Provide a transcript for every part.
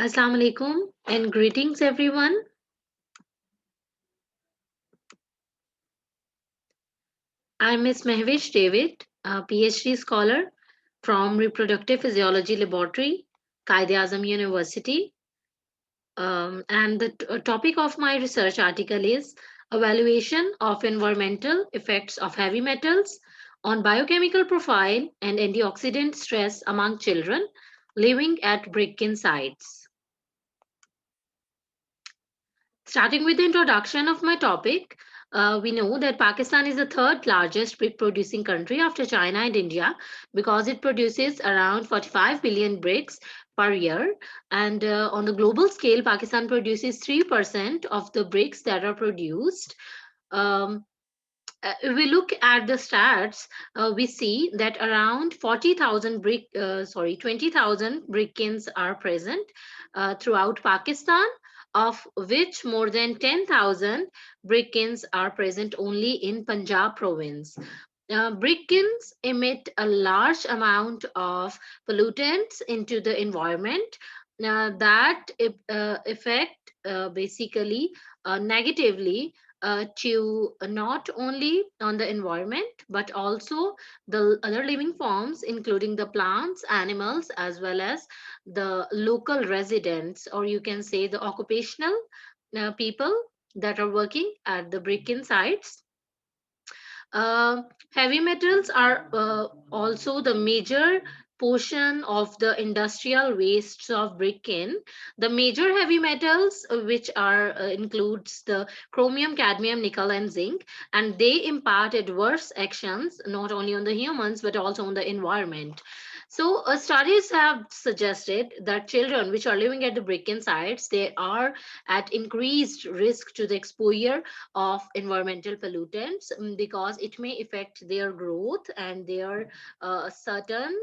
Assalamu alaikum and greetings everyone. I'm Miss Mehwish David, a PhD scholar from Reproductive Physiology Laboratory, Quaid-i-azam University. And the topic of my research article is evaluation of environmental effects of heavy metals on biochemical profile and antioxidant stress among children living at brick-kiln sites. Starting with the introduction of my topic, we know that Pakistan is the third largest brick producing country after China and India because it produces around 45 billion bricks per year. And on the global scale, Pakistan produces 3% of the bricks that are produced. Um, if we look at the stats, we see that around 20,000 brick kilns are present throughout Pakistan, of which more than 10,000 brick kilns are present only in Punjab province. Brick kilns emit a large amount of pollutants into the environment that affect basically negatively to not only on the environment but also the other living forms, including the plants, animals, as well as the local residents, or you can say the occupational people that are working at the brick-in sites. uh, Heavy metals are also the major portion of the industrial wastes of brick-in. The major heavy metals, which are includes the chromium, cadmium, nickel, and zinc, and they impart adverse actions not only on the humans but also on the environment. So, studies have suggested that children which are living at the brick-in sites, they are at increased risk to the exposure of environmental pollutants, because it may affect their growth and their certain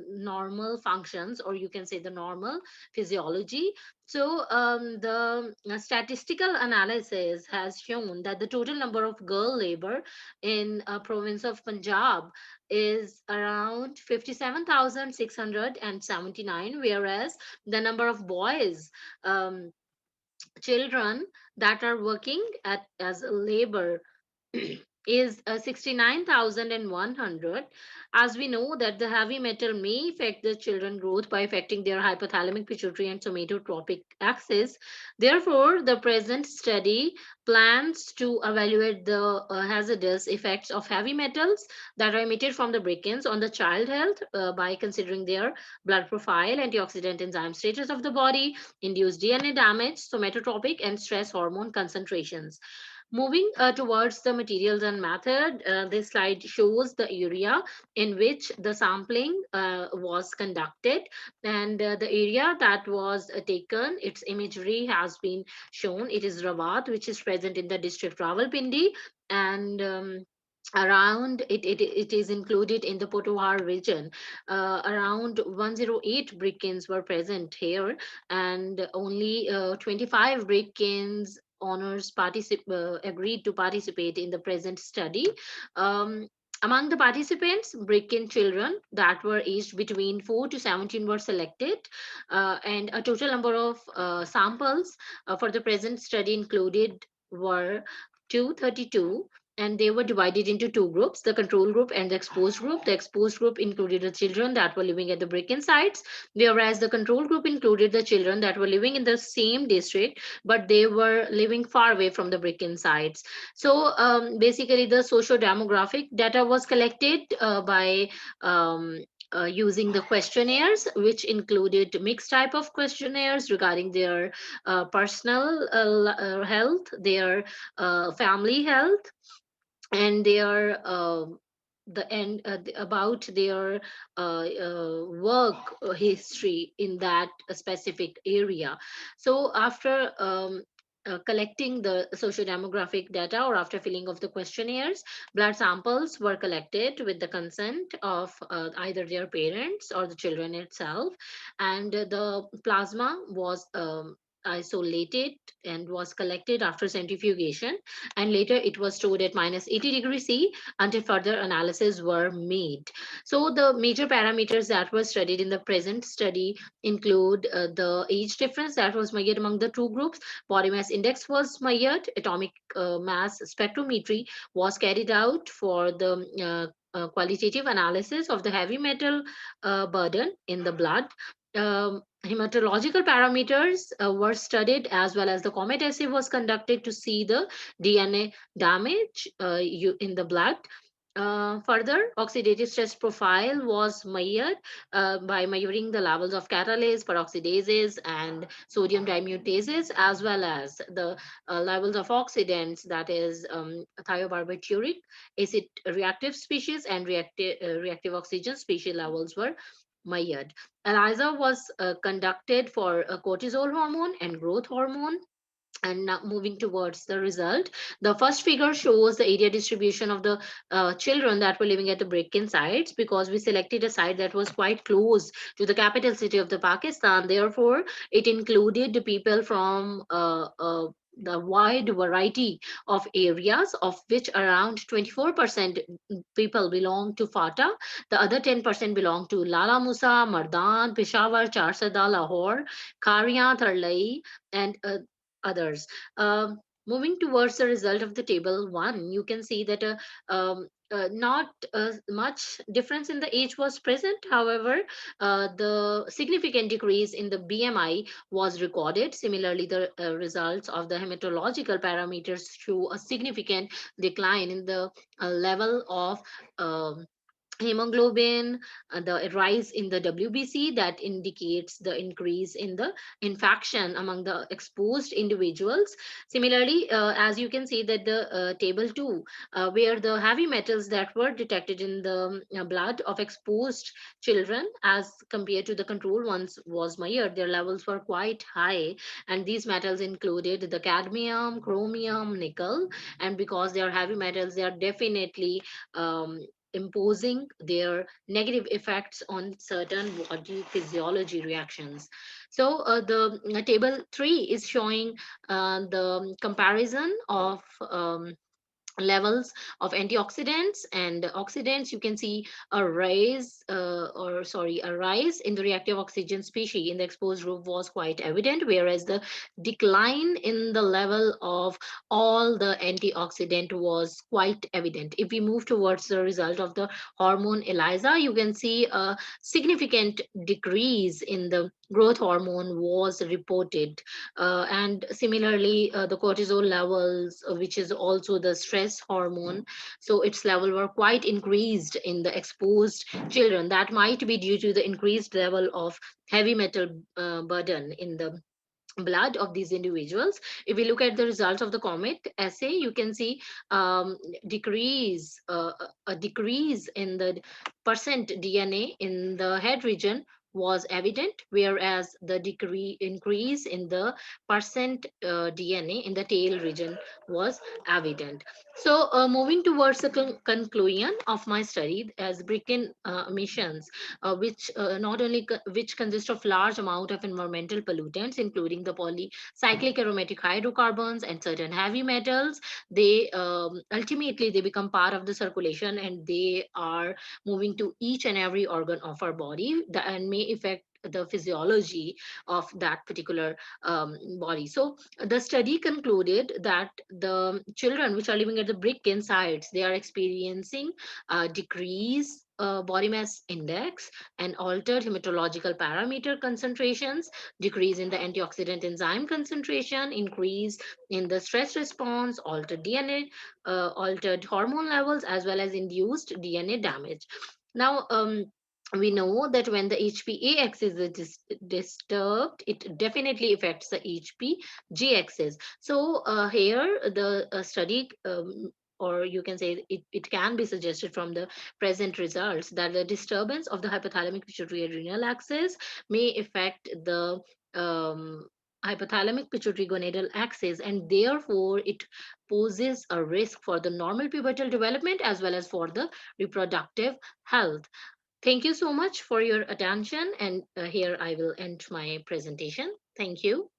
normal functions, or you can say the normal physiology. So the statistical analysis has shown that the total number of girl labor in province of Punjab is around 57,679, whereas the number of boys, um, children that are working at as a labor is 69,100. As we know that the heavy metal may affect the children growth by affecting their hypothalamic pituitary and somatotropic axis. Therefore, the present study plans to evaluate the hazardous effects of heavy metals that are emitted from the break-ins on the child health by considering their blood profile, antioxidant enzyme status of the body, induced DNA damage, somatotropic and stress hormone concentrations. Moving towards the materials and method, this slide shows the area in which the sampling was conducted, and the area that was taken, its imagery has been shown. It is Rawat, which is present in the district Rawalpindi, and around it is included in the Potowar region. Around 108 brick-ins were present here, and only 25 brick-ins owners agreed to participate in the present study. Um, among the participants, brick-in children that were aged between 4 to 17 were selected, and a total number of samples for the present study included were 232, and they were divided into two groups, the control group and the exposed group. The exposed group included the children that were living at the break-in sites, whereas the control group included the children that were living in the same district but they were living far away from the break-in sites. So basically the socio-demographic data was collected by using the questionnaires, which included mixed type of questionnaires regarding their personal health, their family health, and their about their work history in that specific area. So after collecting the socio-demographic data, or after filling of the questionnaires, blood samples were collected with the consent of either their parents or the children itself, and the plasma was isolated and was collected after centrifugation, and later it was stored at minus 80 degrees C until further analysis were made. So the major parameters that were studied in the present study include the age difference that was measured among the two groups, body mass index was measured, atomic mass spectrometry was carried out for the qualitative analysis of the heavy metal burden in the blood. Hematological parameters were studied, as well as the comet assay was conducted to see the DNA damage in the blood. Further, oxidative stress profile was measured by measuring the levels of catalase, peroxidases, and sodium dimutases, as well as the levels of oxidants, that is thiobarbituric acid reactive species and reactive oxygen species levels were measured. ELISA was conducted for cortisol hormone and growth hormone. And now moving towards the result, the first figure shows the area distribution of the children that were living at the break-in sites, because we selected a site that was quite close to the capital city of the Pakistan. Therefore, it included the people from the wide variety of areas, of which around 24% people belong to Fata, the other 10% belong to Lala Musa, Mardan, Peshawar, Charsada, Lahore, Karia, Tharlai, and others. Moving towards the result of the table one, you can see that not much difference in the age was present. However, the significant decrease in the BMI was recorded. Similarly, the results of the hematological parameters show a significant decline in the level of um hemoglobin, the rise in the WBC that indicates the increase in the infection among the exposed individuals. Similarly, as you can see that the table 2, where the heavy metals that were detected in the blood of exposed children as compared to the control ones was measured, their levels were quite high, and these metals included the cadmium, chromium, nickel. And because they are heavy metals, they are definitely um, imposing their negative effects on certain body physiology reactions. So the table 3 is showing the comparison of levels of antioxidants and oxidants. You can see a rise in the reactive oxygen species in the exposed group was quite evident, whereas the decline in the level of all the antioxidant was quite evident. If we move towards the result of the hormone ELISA, you can see a significant decrease in the growth hormone was reported. And similarly, the cortisol levels, which is also the stress hormone, so its level were quite increased in the exposed children. That might be due to the increased level of heavy metal burden in the blood of these individuals. If we look at the results of the comet assay, you can see decrease a decrease in the percent DNA in the head region was evident, whereas the increase in the percent DNA in the tail region was evident. So moving towards the conclusion of my study, as Bricken emissions, which not only which consist of large amount of environmental pollutants, including the polycyclic aromatic hydrocarbons and certain heavy metals. They ultimately they become part of the circulation, and they are moving to each and every organ of our body and may affect the physiology of that particular body. So the study concluded that the children which are living at the brick sites, they are experiencing decrease body mass index and altered hematological parameter concentrations, decrease in the antioxidant enzyme concentration, increase in the stress response, altered DNA, altered hormone levels, as well as induced DNA damage. Now, we know that when the HPA axis is disturbed, it definitely affects the HPG axis. So here the study or you can say it can be suggested from the present results that the disturbance of the hypothalamic pituitary adrenal axis may affect the um, hypothalamic pituitary gonadal axis, and therefore it poses a risk for the normal pubertal development as well as for the reproductive health. Thank you so much for your attention, and here I will end my presentation. Thank you.